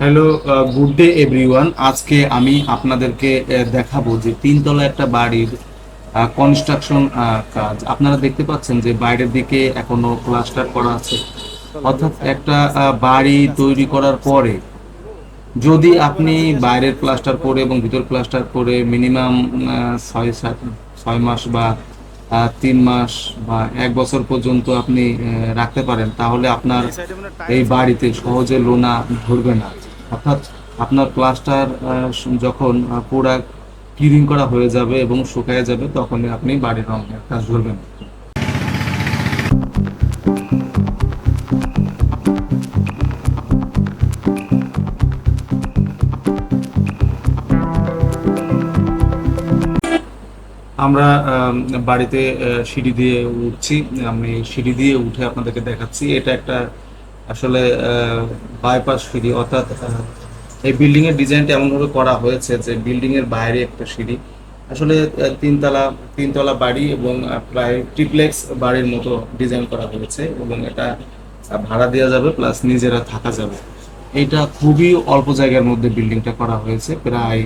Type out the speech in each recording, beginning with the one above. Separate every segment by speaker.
Speaker 1: Hello, good day everyone. আজকে আমি আপনাদেরকে দেখাবো যে তিনতলা একটা বাড়ির কনস্ট্রাকশন কাজ। আপনারা দেখতে পাচ্ছেন যে বাইরের দিকে এখনো প্লাস্টার করা আছে। অর্থাৎ একটা বাড়ি তৈরি করার পরে যদি আপনি বাইরের প্লাস্টার করে এবং ভিতর প্লাস্টার করে মিনিমাম 6 মাস বা 3 মাস বা 1 বছর পর্যন্ত আপনি রাখতে পারেন, তাহলে আপনার এই বাড়িতে সহজে লোনা ধরবে না। অর্থাৎ আপনার প্লাস্টার যখন পুরা ক্লিন করা হয়ে যাবে এবং শুকায় যাবে, তখন আপনি বাড়ির রঙের কাজ ধরবেন। আমরা বাড়িতে সিঁড়ি দিয়ে উঠছি। আমি সিঁড়ি দিয়ে উঠে আপনাদেরকে দেখাচ্ছি। এটা একটা আসলে বাইপাস সিঁড়ি, অর্থাৎ এই বিল্ডিং এর ডিজাইনটা এমনভাবে করা হয়েছে যে বিল্ডিং এর বাইরে একটা সিঁড়ি। আসলে তিনতলা তিনতলা বাড়ি এবং প্রায় ট্রিপ্লেক্স বাড়ির মতো ডিজাইন করা হয়েছে এবং এটা ভাড়া দেওয়া যাবে, প্লাস নিজেরা থাকা যাবে। এটা খুবই অল্প জায়গার মধ্যে বিল্ডিংটা করা হয়েছে। প্রায়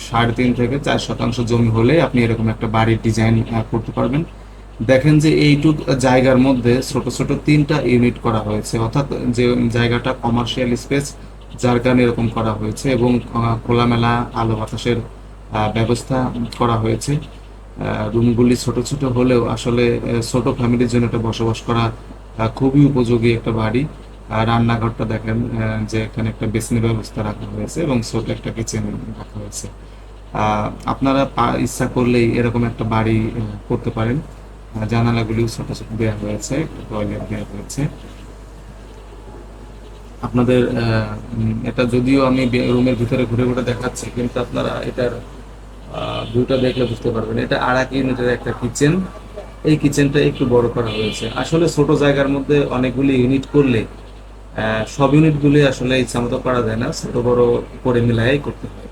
Speaker 1: 3.5 থেকে 4 শতাংশ জমি হলে আপনি এরকম একটা বাড়ির ডিজাইন করতে পারবেন। দেখেন যে এইটুক জায়গার মধ্যে ছোট ছোট 3টা ইউনিট করা হয়েছে, অর্থাৎ যে জায়গাটা কমার্শিয়াল স্পেস, যার কারণে এরকম করা হয়েছে এবং খোলামেলা আলো বাতাসের ব্যবস্থা করা হয়েছে। রুমগুলি ছোট ছোট হলেও আসলে ছোট ফ্যামিলির জন্য এটা বসবাস করা খুবই উপযোগী একটা বাড়ি। আর রান্নাঘরটা দেখেন, যে এখানে একটা বেসিনের ব্যবস্থা রাখা হয়েছে এবং ছোট একটা কিচেন রাখা হয়েছে। আপনারা ইচ্ছা করলেই এরকম একটা বাড়ি করতে পারেন। জানালাগুলিও ছোট ছোট দেওয়া হয়েছে, টয়লেট দেওয়া হয়েছে। আপনাদের এটা যদিও আমি রুমের ভিতরে ঘুরে ঘুরে দেখাচ্ছি, কিন্তু আপনারা এটার ভিউটা দেখলে বুঝতে পারবেন। এটা 2.5 ইউনিটের একটা কিচেন। এই কিচেনটা একটু বড় করা হয়েছে। আসলে ছোট জায়গার মধ্যে অনেকগুলি ইউনিট করলে সব ইউনিটগুলি আসলে ইচ্ছা মতো করা যায় না, ছোট বড় করে মিলাই করতে হয়।